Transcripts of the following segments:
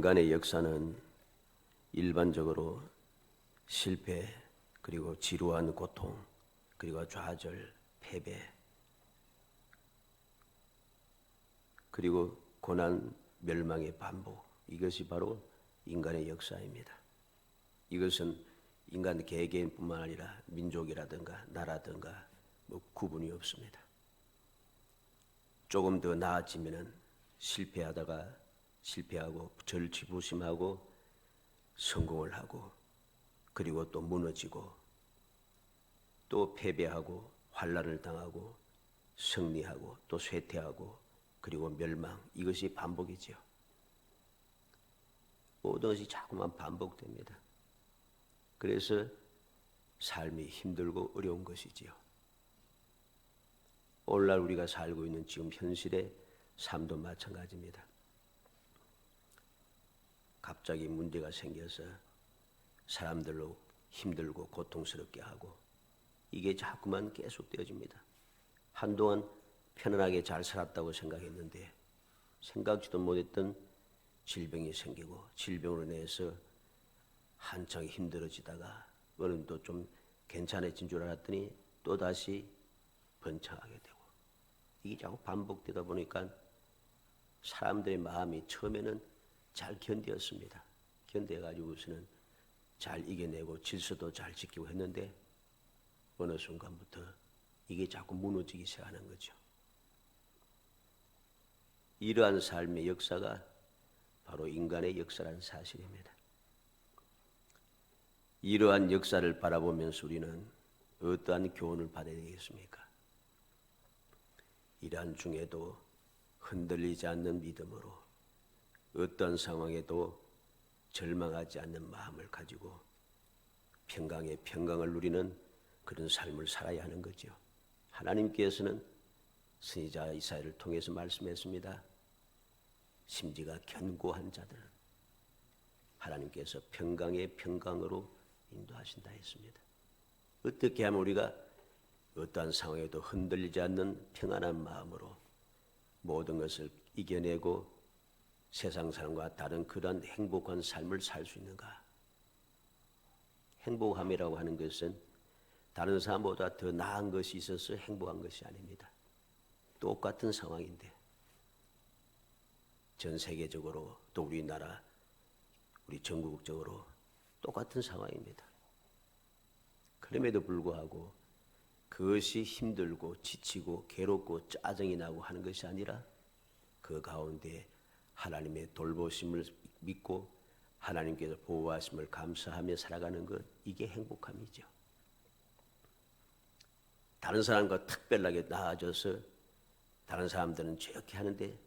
인간의 역사는 일반적으로 실패, 그리고 지루한 고통, 그리고 좌절, 패배, 그리고 고난, 멸망의 반복, 이것이 바로 인간의 역사입니다. 이것은 인간 개개인뿐만 아니라 민족이라든가 나라든가 구분이 없습니다. 조금 더 나아지면은 실패하고 절치부심하고 성공을 하고, 그리고 또 무너지고, 또 패배하고 환난을 당하고 승리하고 또 쇠퇴하고 그리고 멸망, 이것이 반복이죠. 모든 것이 자꾸만 반복됩니다. 그래서 삶이 힘들고 어려운 것이지요. 오늘날 우리가 살고 있는 지금 현실의 삶도 마찬가지입니다. 갑자기 문제가 생겨서 사람들로 힘들고 고통스럽게 하고, 이게 자꾸만 계속되어집니다. 한동안 편안하게 잘 살았다고 생각했는데 생각지도 못했던 질병이 생기고, 질병으로 인해서 한창 힘들어지다가 어느 또 좀 괜찮아진 줄 알았더니 또다시 번창하게 되고, 이게 자꾸 반복되다 보니까 사람들의 마음이 처음에는 잘 견디었습니다. 견뎌가지고서는 잘 이겨내고 질서도 잘 지키고 했는데 어느 순간부터 이게 자꾸 무너지기 시작하는 거죠. 이러한 삶의 역사가 바로 인간의 역사라는 사실입니다. 이러한 역사를 바라보면서 우리는 어떠한 교훈을 받아야 되겠습니까? 이러한 중에도 흔들리지 않는 믿음으로, 어떤 상황에도 절망하지 않는 마음을 가지고 평강의 평강을 누리는 그런 삶을 살아야 하는 거죠. 하나님께서는 선지자 이사야를 통해서 말씀했습니다. 심지가 견고한 자들은 하나님께서 평강의 평강으로 인도하신다 했습니다. 어떻게 하면 우리가 어떠한 상황에도 흔들리지 않는 평안한 마음으로 모든 것을 이겨내고 세상 사람과 다른 그러한 행복한 삶을 살 수 있는가? 행복함이라고 하는 것은 다른 사람보다 더 나은 것이 있어서 행복한 것이 아닙니다. 똑같은 상황인데 전 세계적으로 또 우리나라, 우리 전국적으로 똑같은 상황입니다. 그럼에도 불구하고 그것이 힘들고 지치고 괴롭고 짜증이 나고 하는 것이 아니라 그 가운데 하나님의 돌보심을 믿고 하나님께서 보호하심을 감사하며 살아가는 것, 이게 행복함이죠. 다른 사람과 특별하게 나아져서 다른 사람들은 저렇게 하는데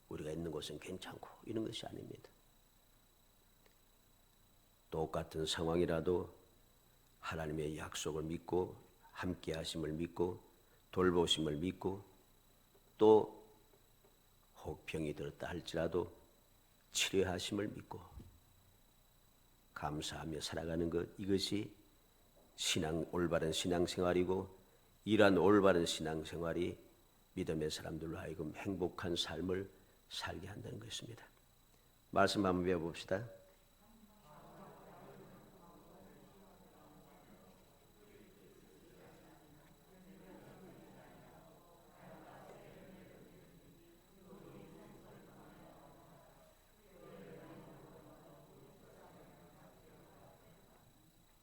우리가 있는 곳은 괜찮고 이런 것이 아닙니다. 똑같은 상황이라도 하나님의 약속을 믿고 함께 하심을 믿고 돌보심을 믿고, 또 혹 병이 들었다 할지라도 치료하심을 믿고 감사하며 살아가는 것, 이것이 올바른 신앙생활이고, 이러한 올바른 신앙생활이 믿음의 사람들로 하여금 행복한 삶을 살게 한다는 것입니다. 말씀 한번 배워봅시다.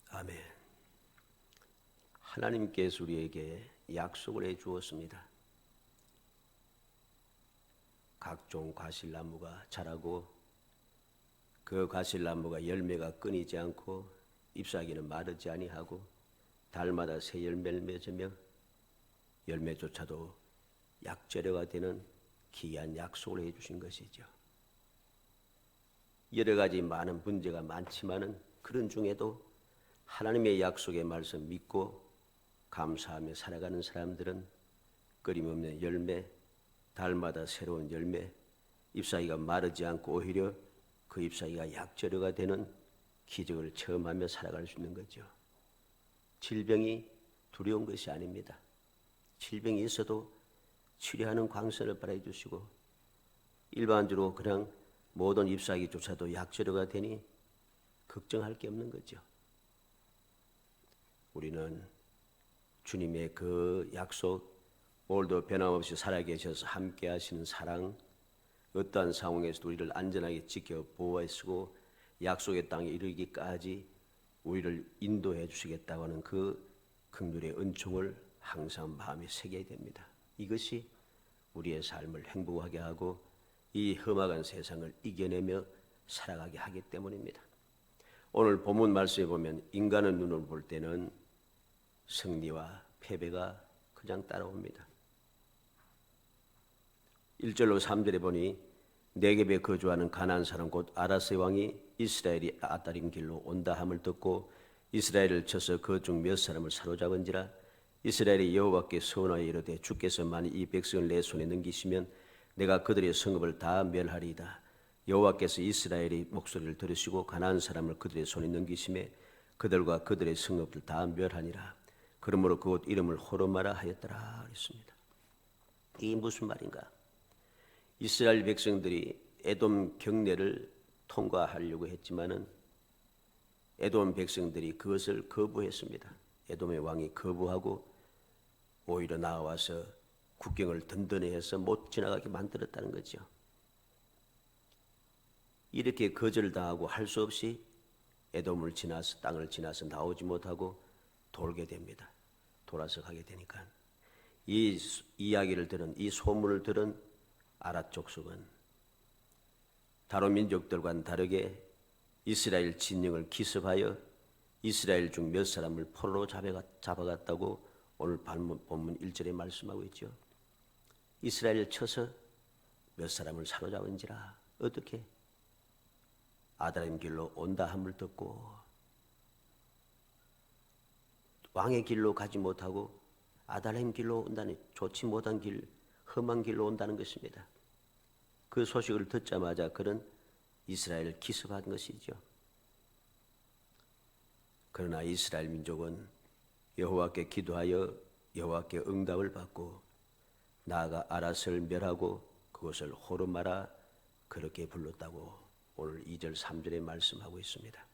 아멘. 하나님께서 우리에게 약속을 해 주었습니다. 각종 과실나무가 자라고 그 과실나무가 열매가 끊이지 않고 잎사귀는 마르지 아니하고 달마다 새 열매를 맺으며 열매조차도 약재료가 되는 귀한 약속을 해 주신 것이죠. 여러 가지 많은 문제가 많지만은 그런 중에도 하나님의 약속의 말씀 믿고 감사하며 살아가는 사람들은 끊임없는 열매, 달마다 새로운 열매, 잎사귀가 마르지 않고 오히려 그 잎사귀가 약재료가 되는 기적을 체험하며 살아갈 수 있는 거죠. 질병이 두려운 것이 아닙니다. 질병이 있어도 치료하는 광선을 발해 주시고, 일반적으로 그냥 모든 잎사귀조차도 약재료가 되니 걱정할 게 없는 거죠. 우리는 주님의 그 약속, 오늘도 변함없이 살아계셔서 함께 하시는 사랑, 어떠한 상황에서도 우리를 안전하게 지켜 보호하시고 약속의 땅에 이르기까지 우리를 인도해 주시겠다고 하는 그 긍휼의 은총을 항상 마음에 새겨야 됩니다. 이것이 우리의 삶을 행복하게 하고 이 험악한 세상을 이겨내며 살아가게 하기 때문입니다. 오늘 본문 말씀에 보면 인간의 눈으로 볼 때는 승리와 패배가 그냥 따라옵니다. 1절로 3절에 보니 네겝에 거주하는 가나안 사람 곧 아라스의 왕이 이스라엘이 아따림 길로 온다 함을 듣고 이스라엘을 쳐서 그 중 몇 사람을 사로잡은지라. 이스라엘이 여호와께 서원하여 이르되 주께서 만일 이 백성을 내 손에 넘기시면 내가 그들의 성읍을 다 멸하리이다. 여호와께서 이스라엘의 목소리를 들으시고 가나안 사람을 그들의 손에 넘기심에 그들과 그들의 성읍을 다 멸하니라. 그러므로 그곳 이름을 호르마라 하였더라 그랬습니다. 이게 무슨 말인가? 이스라엘 백성들이 에돔 경내를 통과하려고 했지만은 에돔 백성들이 그것을 거부했습니다. 에돔의 왕이 거부하고 오히려 나와서 국경을 든든히 해서 못 지나가게 만들었다는 거죠. 이렇게 거절당하고 할 수 없이 에돔을 지나서 땅을 지나서 나오지 못하고 돌게 됩니다. 돌아서 가게 되니까 이 이야기를 들은, 이 소문을 들은 아랏 족속은 다른 민족들과는 다르게 이스라엘 진영을 기습하여 이스라엘 중 몇 사람을 포로로 잡아갔다고 오늘 본문 1절에 말씀하고 있죠. 이스라엘을 쳐서 몇 사람을 사로잡은지라. 어떻게? 아다림 길로 온다 함을 듣고 왕의 길로 가지 못하고 아달렘 길로 온다니 좋지 못한 길, 험한 길로 온다는 것입니다. 그 소식을 듣자마자 그는 이스라엘을 기습한 것이죠. 그러나 이스라엘 민족은 여호와께 기도하여 여호와께 응답을 받고 나아가 아라스를 멸하고 그것을 호르마라 그렇게 불렀다고 오늘 2절 3절에 말씀하고 있습니다.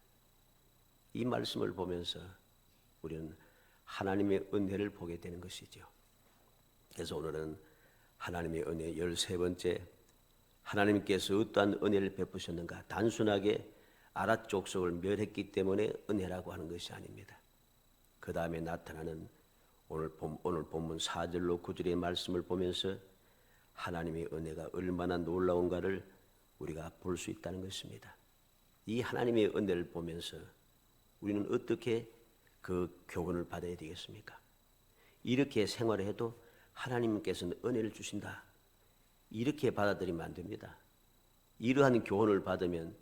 이 말씀을 보면서 우리는 하나님의 은혜를 보게 되는 것이죠. 그래서 오늘은 하나님의 은혜 13번째, 하나님께서 어떠한 은혜를 베푸셨는가? 단순하게 아랏 족속을 멸했기 때문에 은혜라고 하는 것이 아닙니다. 그 다음에 나타나는 오늘 본문 4절로 9절의 말씀을 보면서 하나님의 은혜가 얼마나 놀라운가를 우리가 볼 수 있다는 것입니다. 이 하나님의 은혜를 보면서 우리는 어떻게 그 교훈을 받아야 되겠습니까? 이렇게 생활을 해도 하나님께서는 은혜를 주신다. 이렇게 받아들이면 안 됩니다. 이러한 교훈을 받으면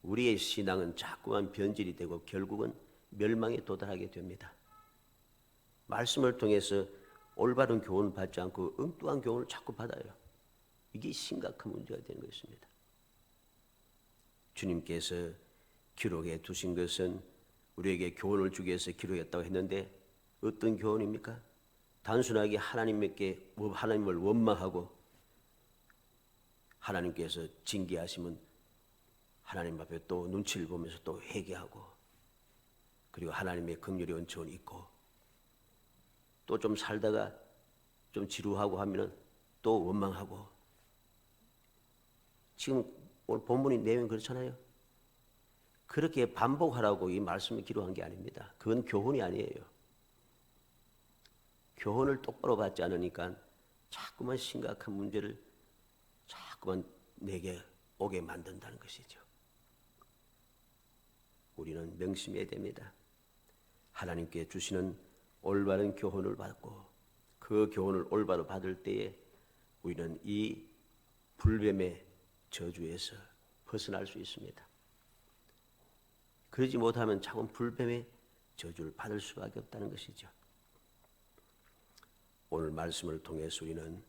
우리의 신앙은 자꾸만 변질이 되고 결국은 멸망에 도달하게 됩니다. 말씀을 통해서 올바른 교훈을 받지 않고 엉뚱한 교훈을 자꾸 받아요. 이게 심각한 문제가 되는 것입니다. 주님께서 기록해 두신 것은 우리에게 교훈을 주기 위해서 기록했다고 했는데 어떤 교훈입니까? 단순하게 하나님을 원망하고 하나님께서 징계하시면 하나님 앞에 또 눈치를 보면서 또 회개하고 그리고 하나님의 긍휼의 은총은 있고 또 좀 살다가 좀 지루하고 하면은 또 원망하고 지금 오늘 본문의 내용이 그렇잖아요. 그렇게 반복하라고 이 말씀을 기록한 게 아닙니다. 그건 교훈이 아니에요. 교훈을 똑바로 받지 않으니까 자꾸만 심각한 문제를 자꾸만 내게 오게 만든다는 것이죠. 우리는 명심해야 됩니다. 하나님께 주시는 올바른 교훈을 받고 그 교훈을 올바로 받을 때에 우리는 이 불뱀의 저주에서 벗어날 수 있습니다. 그러지 못하면 자꾸 불뱀의 저주를 받을 수밖에 없다는 것이죠. 오늘 말씀을 통해서 우리는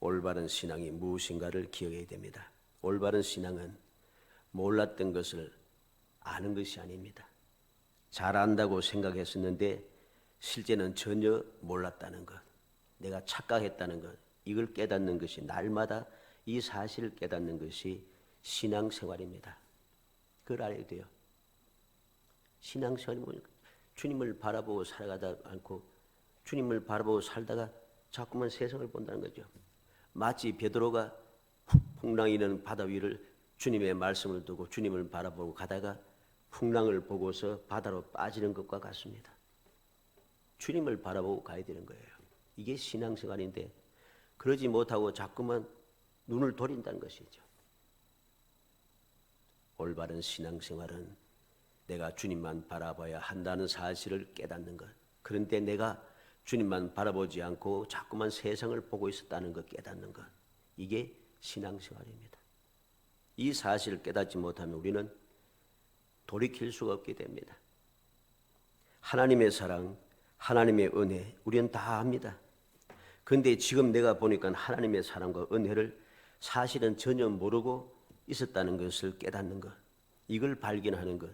올바른 신앙이 무엇인가를 기억해야 됩니다. 올바른 신앙은 몰랐던 것을 아는 것이 아닙니다. 잘 안다고 생각했었는데 실제는 전혀 몰랐다는 것, 내가 착각했다는 것, 이걸 깨닫는 것이 날마다 이 사실을 깨닫는 것이 신앙생활입니다. 그걸 알아야 돼요. 신앙생활이 뭐니까 주님을 바라보고 살아가다 않고 주님을 바라보고 살다가 자꾸만 세상을 본다는 거죠. 마치 베드로가 풍랑이 있는 바다 위를 주님의 말씀을 두고 주님을 바라보고 가다가 풍랑을 보고서 바다로 빠지는 것과 같습니다. 주님을 바라보고 가야 되는 거예요. 이게 신앙생활인데 그러지 못하고 자꾸만 눈을 돌린다는 것이죠. 올바른 신앙생활은 내가 주님만 바라봐야 한다는 사실을 깨닫는 것. 그런데 내가 주님만 바라보지 않고 자꾸만 세상을 보고 있었다는 것 깨닫는 것. 이게 신앙생활입니다. 이 사실을 깨닫지 못하면 우리는 돌이킬 수가 없게 됩니다. 하나님의 사랑, 하나님의 은혜 우리는 다 압니다. 그런데 지금 내가 보니까 하나님의 사랑과 은혜를 사실은 전혀 모르고 있었다는 것을 깨닫는 것, 이걸 발견하는 것,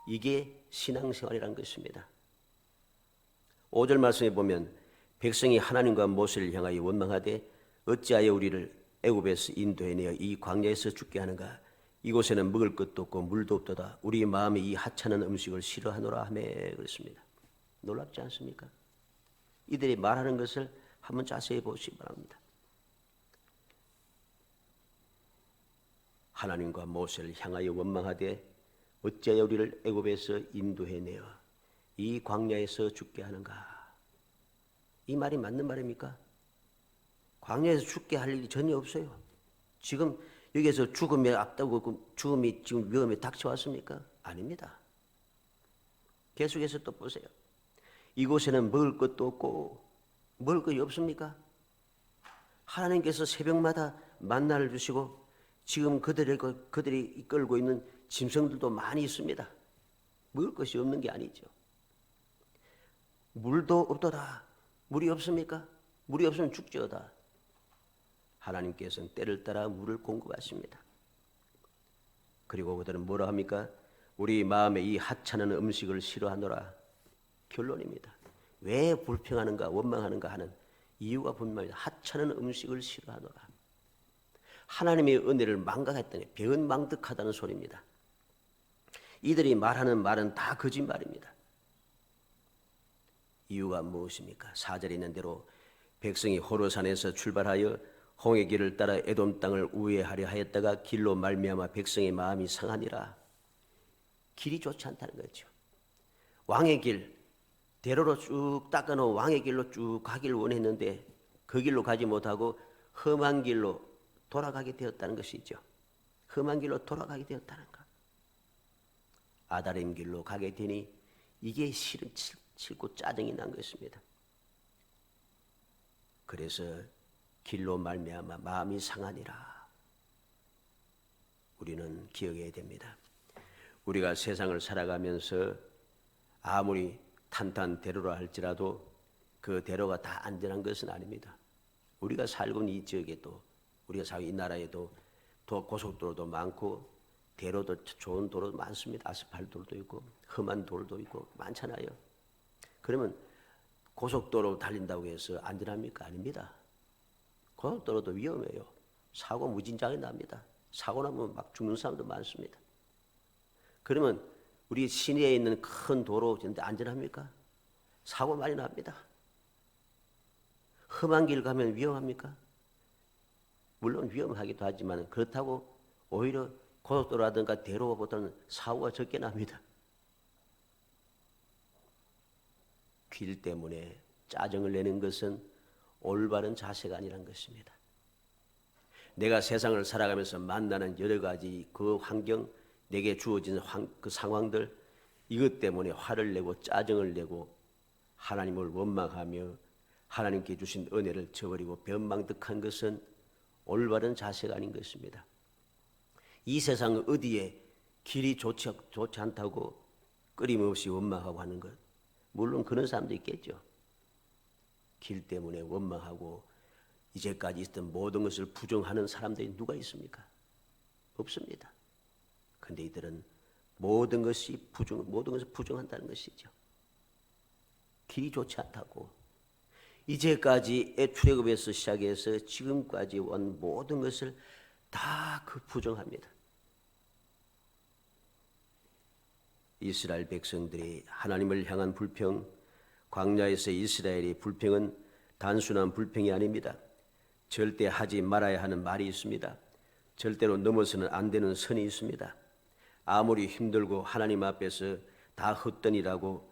이게 신앙생활이라는 것입니다. 5절 말씀에 보면 백성이 하나님과 모세를 향하여 원망하되 어찌하여 우리를 애굽에서 인도해내어 이 광야에서 죽게 하는가. 이곳에는 먹을 것도 없고 물도 없도다. 우리 마음이 이 하찮은 음식을 싫어하노라 하며 그랬습니다. 놀랍지 않습니까? 이들이 말하는 것을 한번 자세히 보시기 바랍니다. 하나님과 모세를 향하여 원망하되 어찌하여 우리를 애굽에서 인도해내어 이 광야에서 죽게 하는가. 이 말이 맞는 말입니까? 광야에서 죽게 할 일이 전혀 없어요. 지금 여기에서 죽음에 앞다고 죽음이 지금 위험에 닥쳐왔습니까? 아닙니다. 계속해서 또 보세요. 이곳에는 먹을 것도 없고 먹을 것이 없습니까? 하나님께서 새벽마다 만나를 주시고 지금 그들이 이끌고 있는 짐승들도 많이 있습니다. 먹을 것이 없는 게 아니죠. 물도 없도다. 물이 없습니까? 물이 없으면 죽지어다. 하나님께서는 때를 따라 물을 공급하십니다. 그리고 그들은 뭐라 합니까? 우리 마음에 이 하찮은 음식을 싫어하노라. 결론입니다. 왜 불평하는가 원망하는가 하는 이유가 분명합니다. 하찮은 음식을 싫어하노라. 하나님의 은혜를 망각했더니 배은망덕하다는 소리입니다. 이들이 말하는 말은 다 거짓말입니다. 이유가 무엇입니까? 4절에 있는 대로 백성이 호르산에서 출발하여 홍해 길을 따라 에돔 땅을 우회하려 하였다가 길로 말미암아 백성의 마음이 상하니라. 길이 좋지 않다는 거죠. 왕의 길, 대로로 쭉 닦아놓은 왕의 길로 쭉 가기를 원했는데 그 길로 가지 못하고 험한 길로 돌아가게 되었다는 것이죠. 험한 길로 돌아가게 되었다는 것. 아다림 길로 가게 되니 이게 싫고 짜증이 난 것입니다. 그래서 길로 말미암아 마음이 상하니라. 우리는 기억해야 됩니다. 우리가 세상을 살아가면서 아무리 탄탄 대로라 할지라도 그 대로가 다 안전한 것은 아닙니다. 우리가 살고 있는 이 지역에도 우리가 살고 이 나라에도 고속도로도 많고 대로도 좋은 도로도 많습니다. 아스팔트도 있고 험한 돌도 있고 많잖아요. 그러면 고속도로 달린다고 해서 안전합니까? 아닙니다. 고속도로도 위험해요. 사고 무진장이 납니다. 사고 나면 막 죽는 사람도 많습니다. 그러면 우리 시내에 있는 큰 도로 안전합니까? 사고 많이 납니다. 험한 길 가면 위험합니까? 물론 위험하기도 하지만 그렇다고 오히려 고속도로라든가 대로보다는 사고가 적게 납니다. 길 때문에 짜증을 내는 것은 올바른 자세가 아니란 것입니다. 내가 세상을 살아가면서 만나는 여러 가지 그 환경, 내게 주어진 그 상황들, 이것 때문에 화를 내고 짜증을 내고 하나님을 원망하며 하나님께 주신 은혜를 저버리고 변망덕한 것은 올바른 자세가 아닌 것입니다. 이 세상 어디에 길이 좋지 않다고 끊임없이 원망하고 하는 것, 물론 그런 사람도 있겠죠. 길 때문에 원망하고 이제까지 있던 모든 것을 부정하는 사람들이 누가 있습니까? 없습니다. 그런데 이들은 모든 것을 부정한다는 것이죠. 길이 좋지 않다고 이제까지 출애굽에서 시작해서 지금까지 온 모든 것을 다 그 부정합니다. 이스라엘 백성들이 하나님을 향한 불평, 광야에서 이스라엘의 불평은 단순한 불평이 아닙니다. 절대 하지 말아야 하는 말이 있습니다. 절대로 넘어서는 안 되는 선이 있습니다. 아무리 힘들고 하나님 앞에서 다 헛된 일이라고,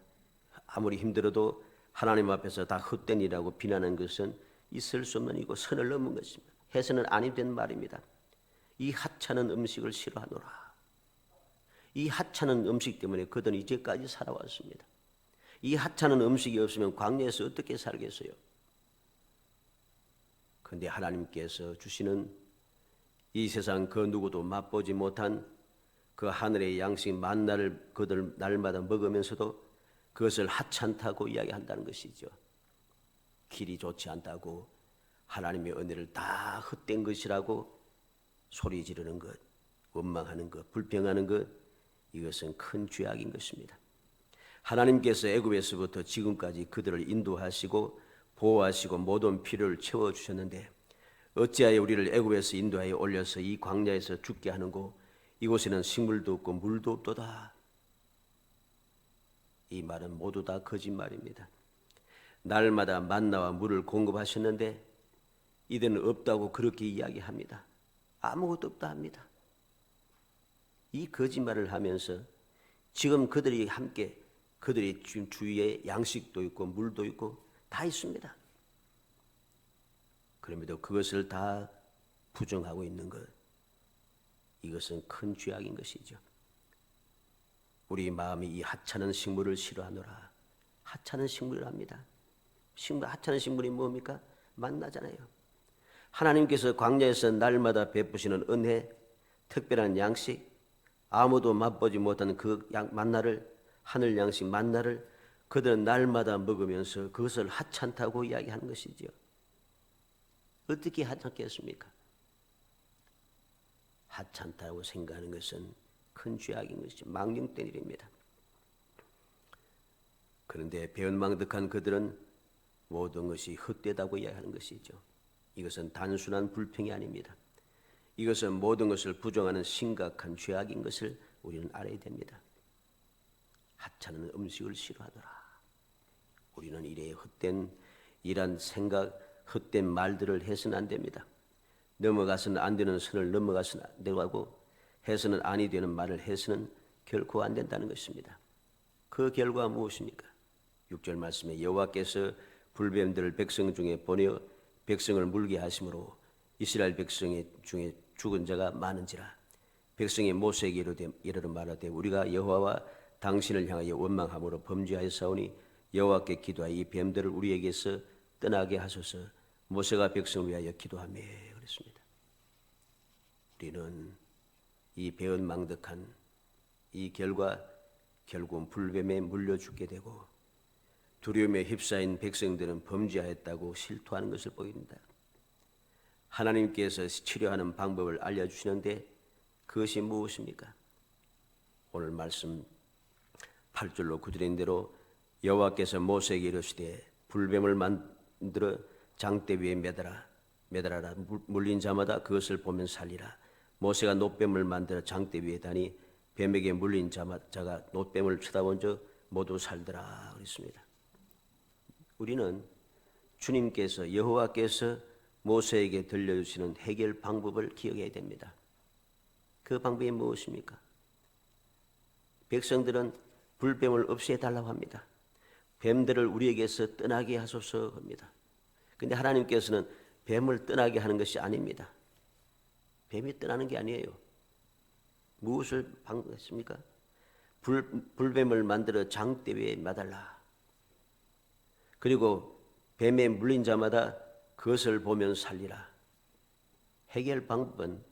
아무리 힘들어도 하나님 앞에서 다 헛된 일이라고 비난하는 것은 있을 수 없는 이고 선을 넘은 것입니다. 해서는 아니 된 말입니다. 이 하찮은 음식을 싫어하노라. 이 하찮은 음식 때문에 그들은 이제까지 살아왔습니다. 이 하찮은 음식이 없으면 광야에서 어떻게 살겠어요? 그런데 하나님께서 주시는 이 세상 그 누구도 맛보지 못한 그 하늘의 양식 만나를 그들 날마다 먹으면서도 그것을 하찮다고 이야기한다는 것이죠. 길이 좋지 않다고, 하나님의 은혜를 다 헛된 것이라고 소리 지르는 것, 원망하는 것, 불평하는 것, 이것은 큰 죄악인 것입니다. 하나님께서 애굽에서부터 지금까지 그들을 인도하시고 보호하시고 모든 필요를 채워주셨는데 어찌하여 우리를 애굽에서 인도하여 올려서 이 광야에서 죽게 하는고 이곳에는 식물도 없고 물도 없도다. 이 말은 모두 다 거짓말입니다. 날마다 만나와 물을 공급하셨는데 이들은 없다고 그렇게 이야기합니다. 아무것도 없다 합니다. 이 거짓말을 하면서 지금 그들이 함께 그들이 지금 주위에 양식도 있고 물도 있고 다 있습니다. 그럼에도 그것을 다 부정하고 있는 것, 이것은 큰 죄악인 것이죠. 우리 마음이 이 하찮은 식물을 싫어하노라. 하찮은 식물을 합니다. 하찮은 식물이 뭡니까? 만나잖아요. 하나님께서 광야에서 날마다 베푸시는 은혜, 특별한 양식, 아무도 맛보지 못한 그 만나를, 하늘 양식 만나를 그들은 날마다 먹으면서 그것을 하찮다고 이야기하는 것이죠. 어떻게 하찮겠습니까? 하찮다고 생각하는 것은 큰 죄악인 것이죠. 망령된 일입니다. 그런데 배은망덕한 그들은 모든 것이 헛되다고 이야기하는 것이죠. 이것은 단순한 불평이 아닙니다. 이것은 모든 것을 부정하는 심각한 죄악인 것을 우리는 알아야 됩니다. 하찮은 음식을 싫어하더라. 우리는 이래 헛된 이란 생각, 헛된 말들을 해서는 안 됩니다. 넘어가서는 안 되는 선을 넘어가서는 안 되고 해서는 아니 되는 말을 해서는 결코 안 된다는 것입니다. 그 결과가 무엇입니까? 6절 말씀에 여호와께서 불뱀들을 백성 중에 보내어 백성을 물게 하심으로 이스라엘 백성 중에 죽은 자가 많은지라. 백성이 모세에게 이르러 말하되 우리가 여호와와 당신을 향하여 원망함으로 범죄하였사오니 여호와께 기도하여 이 뱀들을 우리에게서 떠나게 하소서. 모세가 백성을 위하여 기도하며 그랬습니다. 우리는 이 배은망덕한 이 결과 결국은 불뱀에 물려 죽게 되고 두려움에 휩싸인 백성들은 범죄하였다고 실토하는 것을 보입니다. 하나님께서 치료하는 방법을 알려주시는데 그것이 무엇입니까? 오늘 말씀 8절로 9절인 대로 여호와께서 모세에게 이르시되 불뱀을 만들어 장대 위에 매달아라. 물린 자마다 그것을 보면 살리라. 모세가 놋뱀을 만들어 장대 위에 다니 뱀에게 물린 자가 놋뱀을 쳐다본 적 모두 살더라 그랬습니다. 우리는 주님께서 여호와께서 모세에게 들려주시는 해결 방법을 기억해야 됩니다. 그 방법이 무엇입니까? 백성들은 불뱀을 없애달라고 합니다. 뱀들을 우리에게서 떠나게 하소서 합니다. 그런데 하나님께서는 뱀을 떠나게 하는 것이 아닙니다. 뱀이 떠나는 게 아니에요. 무엇을 방법했습니까? 불뱀을 만들어 장대 위에 매달라. 그리고 뱀에 물린 자마다 그것을 보면 살리라. 해결 방법은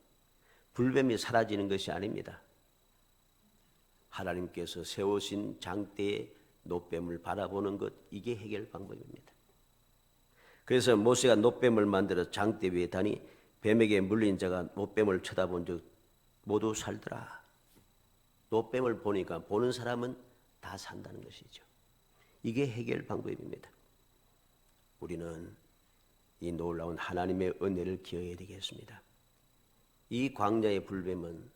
불뱀이 사라지는 것이 아닙니다. 하나님께서 세우신 장대에 놋뱀을 바라보는 것, 이게 해결 방법입니다. 그래서 모세가 놋뱀을 만들어 장대 위에 다니 뱀에게 물린 자가 놋뱀을 쳐다본 적 모두 살더라. 놋뱀을 보니까 보는 사람은 다 산다는 것이죠. 이게 해결 방법입니다. 우리는 이 놀라운 하나님의 은혜를 기억해야 되겠습니다. 이 광야의 불뱀은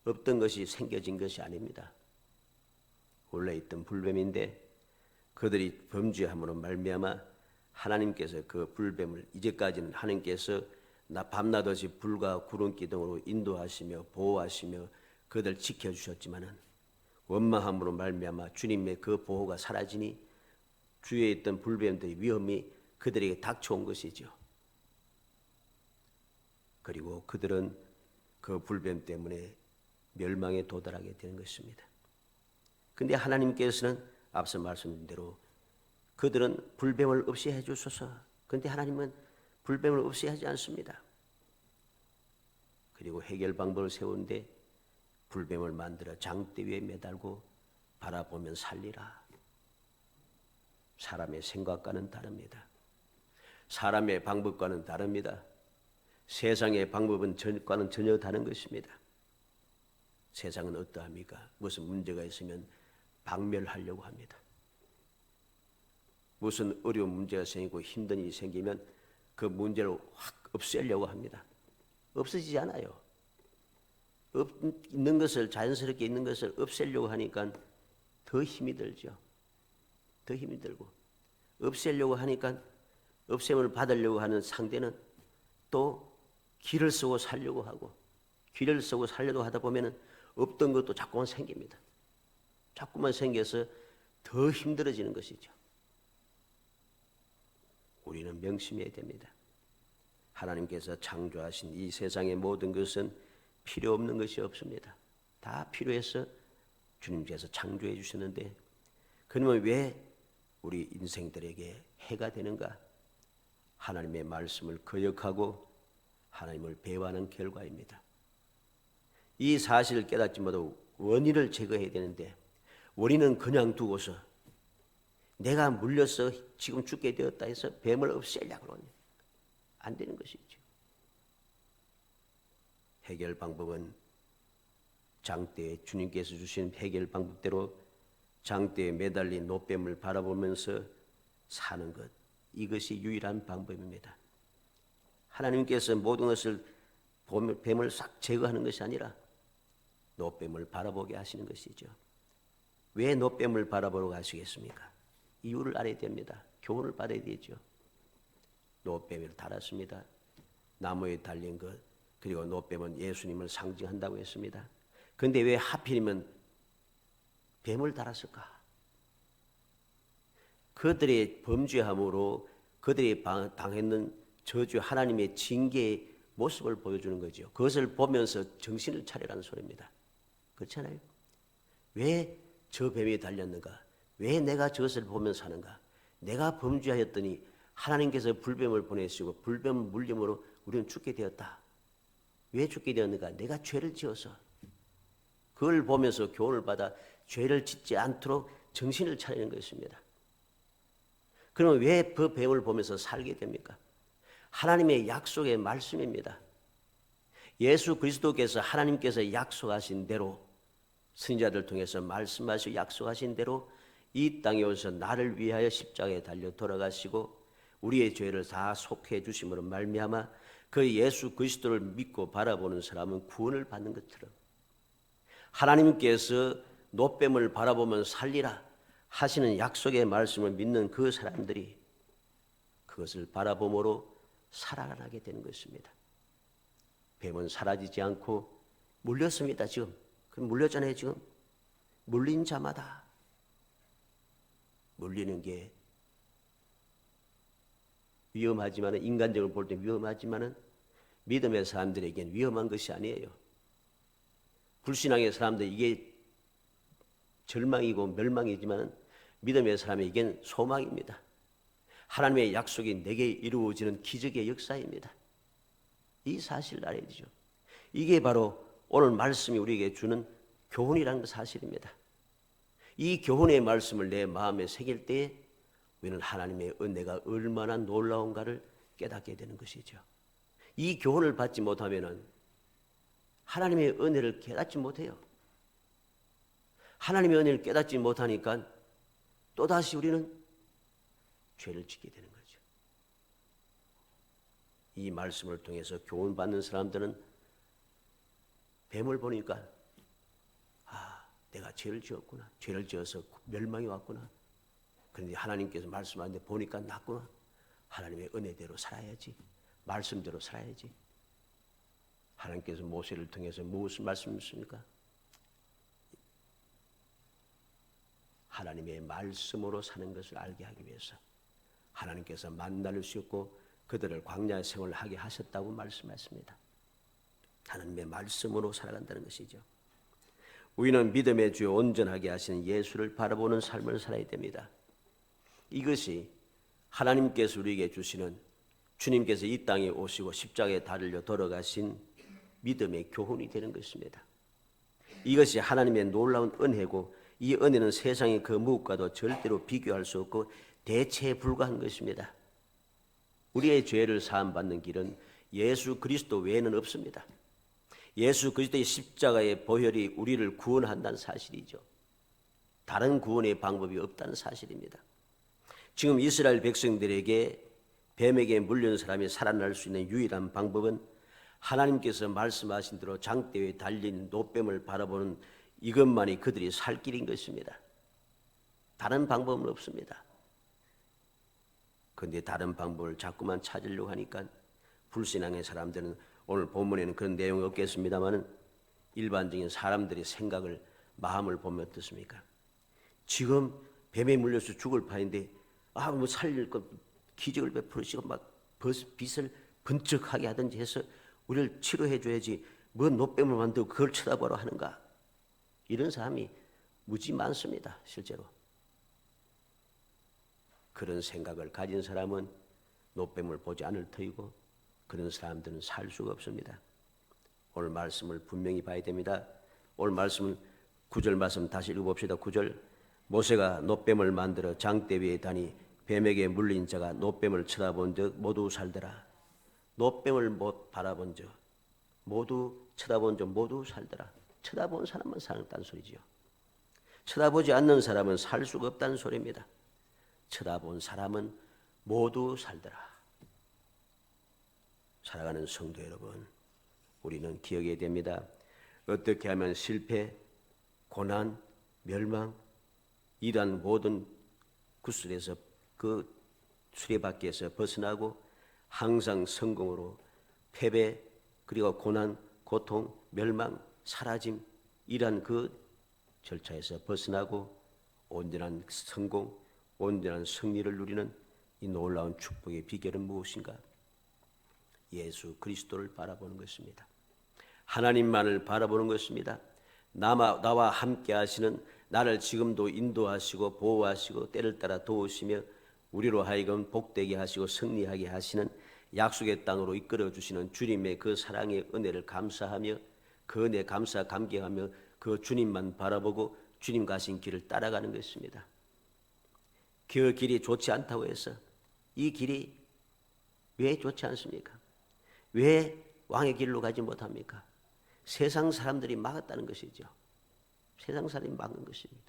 없던 것이 생겨진 것이 아닙니다. 원래 있던 불뱀인데 그들이 범죄함으로 말미암아 하나님께서 그 불뱀을 이제까지는 하나님께서 밤낮없이 불과 구름 기둥으로 인도하시며 보호하시며 그들 지켜주셨지만은 원망함으로 말미암아 주님의 그 보호가 사라지니 주위에 있던 불뱀들의 위험이 그들에게 닥쳐온 것이죠. 그리고 그들은 그 불뱀 때문에 멸망에 도달하게 되는 것입니다. 그런데 하나님께서는 앞서 말씀드린 대로 그들은 불뱀을 없이 해주소서. 그런데 하나님은 불뱀을 없이 하지 않습니다. 그리고 해결 방법을 세우는데 불뱀을 만들어 장대 위에 매달고 바라보면 살리라. 사람의 생각과는 다릅니다. 사람의 방법과는 다릅니다. 세상의 방법은 전과는 전혀 다른 것입니다. 세상은 어떠합니까? 무슨 문제가 있으면 박멸하려고 합니다. 무슨 어려운 문제가 생기고 힘든 일이 생기면 그 문제를 확 없애려고 합니다. 없어지지 않아요. 있는 것을 자연스럽게 있는 것을 없애려고 하니까 더 힘이 들죠. 더 힘이 들고 없애려고 하니까 없앰을 받으려고 하는 상대는 또 길을 쓰고 살려고 하고 길을 쓰고 살려고 하다 보면은 없던 것도 자꾸만 생깁니다. 자꾸만 생겨서 더 힘들어지는 것이죠. 우리는 명심해야 됩니다. 하나님께서 창조하신 이 세상의 모든 것은 필요 없는 것이 없습니다. 다 필요해서 주님께서 창조해 주셨는데 그러면 왜 우리 인생들에게 해가 되는가? 하나님의 말씀을 거역하고 하나님을 배반하는 결과입니다. 이 사실을 깨닫지 못하고 원인을 제거해야 되는데 원인은 그냥 두고서 내가 물려서 지금 죽게 되었다 해서 뱀을 없애려고 그러니 안 되는 것이죠. 해결 방법은 장대에 주님께서 주신 해결 방법대로 장대에 매달린 노뱀을 바라보면서 사는 것, 이것이 유일한 방법입니다. 하나님께서 모든 것을 뱀을 싹 제거하는 것이 아니라 노뱀을 바라보게 하시는 것이죠. 왜 노뱀을 바라보러 가시겠습니까? 이유를 알아야 됩니다. 교훈을 받아야 되죠. 노뱀을 달았습니다. 나무에 달린 것, 그리고 노뱀은 예수님을 상징한다고 했습니다. 그런데 왜 하필이면 뱀을 달았을까? 그들의 범죄함으로 그들이 당했는 저주 하나님의 징계의 모습을 보여주는 거죠. 그것을 보면서 정신을 차리라는 소리입니다. 그렇잖아요. 왜 저 뱀이 달렸는가? 왜 내가 저것을 보면서 사는가? 내가 범죄하였더니 하나님께서 불뱀을 보내시고 불뱀 물림으로 우리는 죽게 되었다. 왜 죽게 되었는가? 내가 죄를 지어서. 그걸 보면서 교훈을 받아 죄를 짓지 않도록 정신을 차리는 것입니다. 그러면 왜 그 뱀을 보면서 살게 됩니까? 하나님의 약속의 말씀입니다. 예수 그리스도께서 하나님께서 약속하신 대로 선지자들 통해서 말씀하시고 약속하신 대로 이 땅에 오셔서 나를 위하여 십자가에 달려 돌아가시고 우리의 죄를 다 속해 주심으로 말미암아 그 예수 그리스도를 믿고 바라보는 사람은 구원을 받는 것처럼 하나님께서 노뱀을 바라보면 살리라 하시는 약속의 말씀을 믿는 그 사람들이 그것을 바라봄으로 살아나게 되는 것입니다. 뱀은 사라지지 않고 물렸습니다. 지금 물렸잖아요. 지금 물린 자마다 물리는 게 위험하지만 인간적으로 볼 때 위험하지만 믿음의 사람들에게는 위험한 것이 아니에요. 불신앙의 사람들 이게 절망이고 멸망이지만 믿음의 사람에게는 소망입니다. 하나님의 약속이 내게 이루어지는 기적의 역사입니다. 이 사실을 알아야 되죠. 이게 바로 오늘 말씀이 우리에게 주는 교훈이라는 사실입니다. 이 교훈의 말씀을 내 마음에 새길 때에 우리는 하나님의 은혜가 얼마나 놀라운가를 깨닫게 되는 것이죠. 이 교훈을 받지 못하면 하나님의 은혜를 깨닫지 못해요. 하나님의 은혜를 깨닫지 못하니까 또다시 우리는 죄를 짓게 되는 거죠. 이 말씀을 통해서 교훈받는 사람들은 뱀을 보니까 내가 죄를 지었구나. 죄를 지어서 멸망이 왔구나. 그런데 하나님께서 말씀하는데 보니까 낫구나. 하나님의 은혜대로 살아야지. 말씀대로 살아야지. 하나님께서 모세를 통해서 무엇을 말씀하십니까? 하나님의 말씀으로 사는 것을 알게 하기 위해서 하나님께서 만나를 주셨고 그들을 광야의 생활을 하게 하셨다고 말씀하십니다. 하나님의 말씀으로 살아간다는 것이죠. 우리는 믿음의 주요 온전하게 하시는 예수를 바라보는 삶을 살아야 됩니다. 이것이 하나님께서 우리에게 주시는 주님께서 이 땅에 오시고 십자가에 달려 돌아가신 믿음의 교훈이 되는 것입니다. 이것이 하나님의 놀라운 은혜고 이 은혜는 세상의 그 무엇과도 절대로 비교할 수 없고 대체에 불과한 것입니다. 우리의 죄를 사함받는 길은 예수 그리스도 외에는 없습니다. 예수 그리스도의 십자가의 보혈이 우리를 구원한다는 사실이죠. 다른 구원의 방법이 없다는 사실입니다. 지금 이스라엘 백성들에게 뱀에게 물린 사람이 살아날 수 있는 유일한 방법은 하나님께서 말씀하신 대로 장대 위에 달린 노뱀을 바라보는 이것만이 그들이 살 길인 것입니다. 다른 방법은 없습니다. 그런데 다른 방법을 자꾸만 찾으려고 하니까 불신앙의 사람들은 오늘 본문에는 그런 내용이 없겠습니다만 일반적인 사람들의 생각을 마음을 보면 어떻습니까? 지금 뱀에 물려서 죽을 판인데 뭐 살릴 것 기적을 베풀으시고 막 빛을 번쩍하게 하든지 해서 우리를 치료해 줘야지 뭐 노뱀을 만들고 그걸 쳐다보러 하는가? 이런 사람이 무지 많습니다. 실제로. 그런 생각을 가진 사람은 노뱀을 보지 않을 터이고 그런 사람들은 살 수가 없습니다. 오늘 말씀을 분명히 봐야 됩니다. 오늘 말씀을 9절 말씀 다시 읽어봅시다. 9절 모세가 노뱀을 만들어 장대 위에 다니 뱀에게 물린 자가 노뱀을 쳐다본 적 모두 살더라. 노뱀을 못 바라본 적 모두 쳐다본 적 모두 살더라. 쳐다본 사람만 살았다는 소리지요. 쳐다보지 않는 사람은 살 수가 없다는 소리입니다. 쳐다본 사람은 모두 살더라. 살아가는 성도 여러분, 우리는 기억해야 됩니다. 어떻게 하면 실패, 고난, 멸망 이러한 모든 구슬에서 그 수레바퀴에서 벗어나고 항상 성공으로 패배 그리고 고난, 고통, 멸망, 사라짐 이러한 그 절차에서 벗어나고 온전한 성공, 온전한 승리를 누리는 이 놀라운 축복의 비결은 무엇인가? 예수 그리스도를 바라보는 것입니다. 하나님만을 바라보는 것입니다. 나와 함께 하시는 나를 지금도 인도하시고 보호하시고 때를 따라 도우시며 우리로 하여금 복되게 하시고 승리하게 하시는 약속의 땅으로 이끌어 주시는 주님의 그 사랑의 은혜를 감사하며 그 은혜 감사 감개하며 그 주님만 바라보고 주님 가신 길을 따라가는 것입니다. 그 길이 좋지 않다고 해서 이 길이 왜 좋지 않습니까? 왜 왕의 길로 가지 못합니까? 세상 사람들이 막았다는 것이죠. 세상 사람이 막은 것입니다.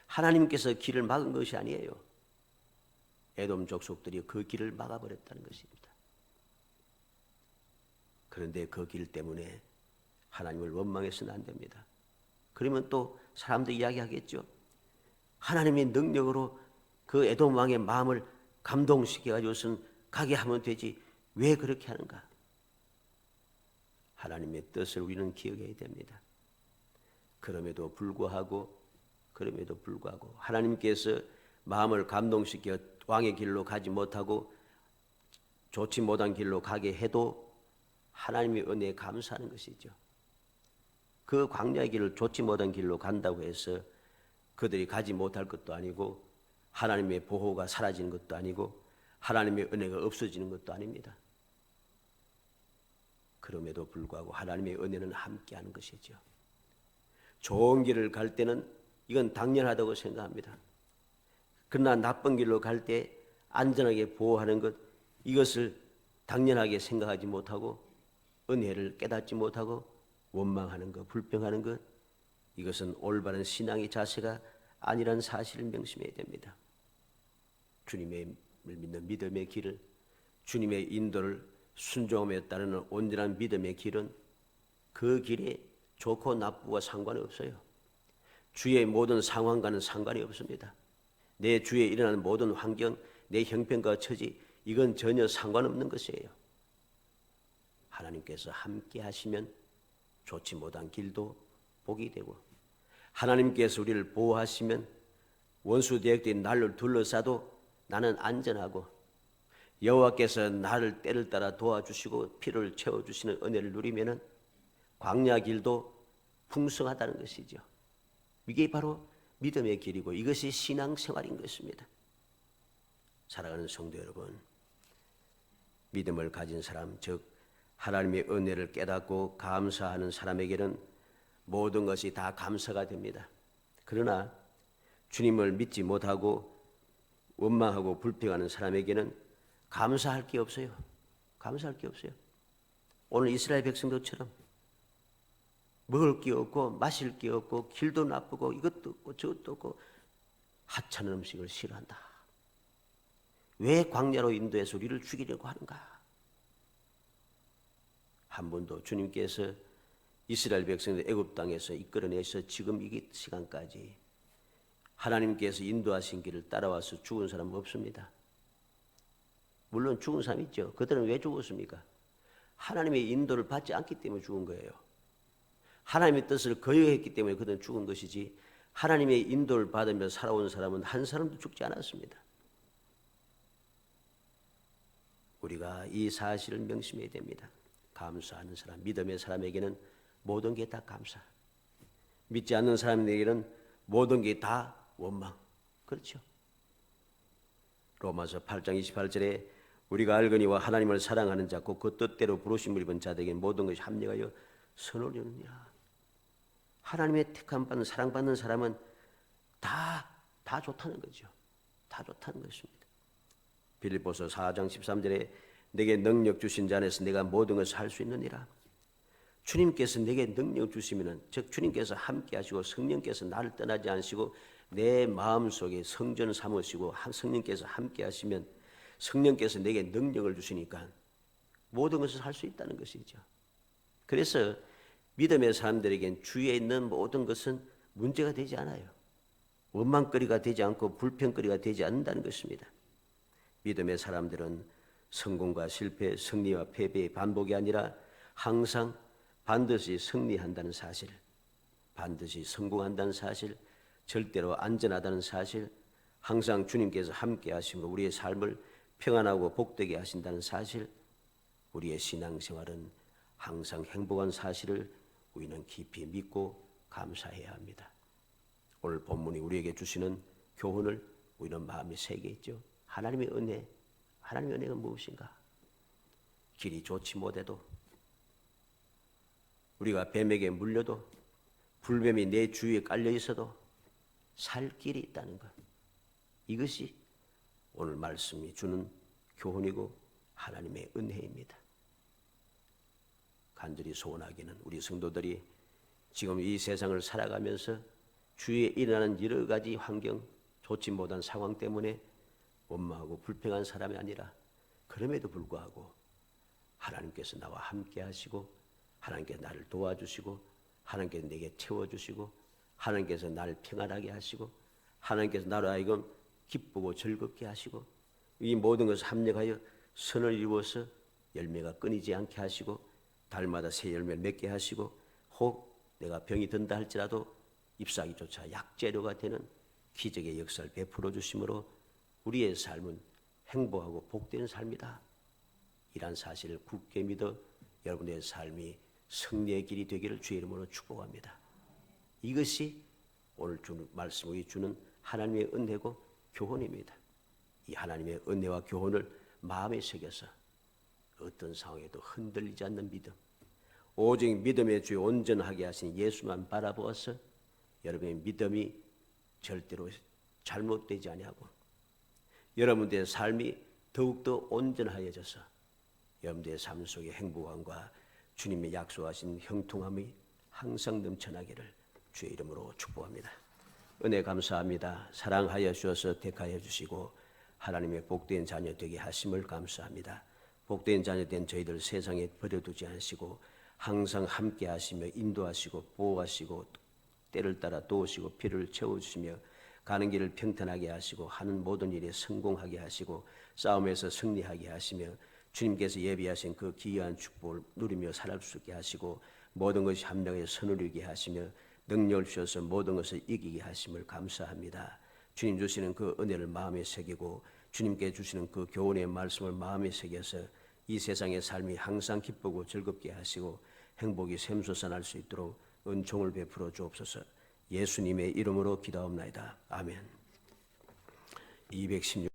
하나님께서 길을 막은 것이 아니에요. 에돔 족속들이 그 길을 막아버렸다는 것입니다. 그런데 그 길 때문에 하나님을 원망해서는 안 됩니다. 그러면 또 사람들이 이야기하겠죠. 하나님의 능력으로 그 에돔 왕의 마음을 감동시켜가지고선 가게 하면 되지 왜 그렇게 하는가? 하나님의 뜻을 우리는 기억해야 됩니다. 그럼에도 불구하고 하나님께서 마음을 감동시켜 왕의 길로 가지 못하고 좋지 못한 길로 가게 해도 하나님의 은혜에 감사하는 것이죠. 그 광야의 길을 좋지 못한 길로 간다고 해서 그들이 가지 못할 것도 아니고 하나님의 보호가 사라지는 것도 아니고 하나님의 은혜가 없어지는 것도 아닙니다. 그럼에도 불구하고 하나님의 은혜는 함께하는 것이죠. 좋은 길을 갈 때는 이건 당연하다고 생각합니다. 그러나 나쁜 길로 갈 때 안전하게 보호하는 것 이것을 당연하게 생각하지 못하고 은혜를 깨닫지 못하고 원망하는 것, 불평하는 것 이것은 올바른 신앙의 자세가 아니라는 사실을 명심해야 됩니다. 주님을 믿는 믿음의 길을 주님의 인도를 순종하며 따르는 온전한 믿음의 길은 그 길에 좋고 나쁘와 상관이 없어요. 주위의 모든 상황과는 상관이 없습니다. 내 주위에 일어나는 모든 환경, 내 형편과 처지, 이건 전혀 상관없는 것이에요. 하나님께서 함께 하시면 좋지 못한 길도 복이 되고, 하나님께서 우리를 보호하시면 원수 대적들이 나를 둘러싸도 나는 안전하고, 여호와께서 나를 때를 따라 도와주시고 피를 채워주시는 은혜를 누리면은 광야 길도 풍성하다는 것이죠. 이게 바로 믿음의 길이고 이것이 신앙생활인 것입니다. 사랑하는 성도 여러분, 믿음을 가진 사람, 즉 하나님의 은혜를 깨닫고 감사하는 사람에게는 모든 것이 다 감사가 됩니다. 그러나 주님을 믿지 못하고 원망하고 불평하는 사람에게는 감사할 게 없어요. 감사할 게 없어요. 오늘 이스라엘 백성들처럼 먹을 게 없고 마실 게 없고 길도 나쁘고 이것도 없고 저것도 없고 하찮은 음식을 싫어한다. 왜 광야로 인도해서 우리를 죽이려고 하는가? 한 번도 주님께서 이스라엘 백성들 애굽 땅에서 이끌어내서 지금 이 시간까지 하나님께서 인도하신 길을 따라와서 죽은 사람은 없습니다. 물론 죽은 사람 있죠. 그들은 왜 죽었습니까? 하나님의 인도를 받지 않기 때문에 죽은 거예요. 하나님의 뜻을 거역했기 때문에 그들은 죽은 것이지, 하나님의 인도를 받으며 살아온 사람은 한 사람도 죽지 않았습니다. 우리가 이 사실을 명심해야 됩니다. 감사하는 사람, 믿음의 사람에게는 모든 게 다 감사. 믿지 않는 사람에게는 모든 게 다 원망. 그렇죠? 로마서 8장 28절에 우리가 알거니와 하나님을 사랑하는 자 곧 그 뜻대로 부르심을 입은 자들에게 모든 것이 합력하여 선을 이루느니라. 하나님의 택함받는 사랑받는 사람은 다 좋다는 거죠. 다 좋다는 것입니다. 빌립보서 4장 13절에 내게 능력 주신 자 안에서 내가 모든 것을 할 수 있느니라. 주님께서 내게 능력 주시면은, 즉 주님께서 함께 하시고 성령께서 나를 떠나지 않으시고 내 마음속에 성전 삼으시고 성령께서 함께 하시면 성령께서 내게 능력을 주시니까 모든 것을 할 수 있다는 것이죠. 그래서 믿음의 사람들에겐 주위에 있는 모든 것은 문제가 되지 않아요. 원망거리가 되지 않고 불평거리가 되지 않는다는 것입니다. 믿음의 사람들은 성공과 실패, 승리와 패배의 반복이 아니라 항상 반드시 승리한다는 사실, 반드시 성공한다는 사실, 절대로 안전하다는 사실, 항상 주님께서 함께 하시고 우리의 삶을 평안하고 복되게 하신다는 사실, 우리의 신앙생활은 항상 행복한 사실을 우리는 깊이 믿고 감사해야 합니다. 오늘 본문이 우리에게 주시는 교훈을 우리는 마음에 새겨 있죠. 하나님의 은혜, 하나님의 은혜가 무엇인가? 길이 좋지 못해도, 우리가 뱀에게 물려도, 불뱀이 내 주위에 깔려 있어도 살 길이 있다는 것. 이것이 오늘 말씀이 주는 교훈이고 하나님의 은혜입니다. 간절히 소원하기는 우리 성도들이 지금 이 세상을 살아가면서 주위에 일어나는 여러 가지 환경, 좋지 못한 상황 때문에 원망하고 불평한 사람이 아니라, 그럼에도 불구하고 하나님께서 나와 함께 하시고 하나님께서 나를 도와주시고 하나님께서 내게 채워주시고 하나님께서 나를 평안하게 하시고 하나님께서 나로 하여금 기쁘고 즐겁게 하시고 이 모든 것을 합력하여 선을 이루어서 열매가 끊이지 않게 하시고 달마다 새 열매를 맺게 하시고, 혹 내가 병이 든다 할지라도 잎사귀조차 약재료가 되는 기적의 역사를 베풀어 주심으로 우리의 삶은 행복하고 복된 삶이다. 이란 사실을 굳게 믿어 여러분의 삶이 승리의 길이 되기를 주의 이름으로 축복합니다. 이것이 오늘 주는 말씀이 주는 하나님의 은혜고 교훈입니다. 이 하나님의 은혜와 교훈을 마음에 새겨서 어떤 상황에도 흔들리지 않는 믿음, 오직 믿음의 주에 온전하게 하신 예수만 바라보아서 여러분의 믿음이 절대로 잘못되지 아니하고 여러분들의 삶이 더욱더 온전하여져서 여러분들의 삶 속에 행복함과 주님의 약속하신 형통함이 항상 넘쳐나기를 주의 이름으로 축복합니다. 은혜 감사합니다. 사랑하여 주셔서 택하여 주시고 하나님의 복된 자녀 되게 하심을 감사합니다. 복된 자녀 된 저희들 세상에 버려두지 않으시고 항상 함께 하시며 인도하시고 보호하시고 때를 따라 도우시고 필요를 채워주시며 가는 길을 평탄하게 하시고 하는 모든 일에 성공하게 하시고 싸움에서 승리하게 하시며 주님께서 예비하신 그 기이한 축복을 누리며 살아갈 수 있게 하시고 모든 것이 함량하여 선을 이루게 하시며 능력을 주셔서 모든 것을 이기게 하심을 감사합니다. 주님 주시는 그 은혜를 마음에 새기고 주님께 주시는 그 교훈의 말씀을 마음에 새겨서 이 세상의 삶이 항상 기쁘고 즐겁게 하시고 행복이 샘솟아날 수 있도록 은총을 베풀어 주옵소서. 예수님의 이름으로 기도하옵나이다. 아멘. 216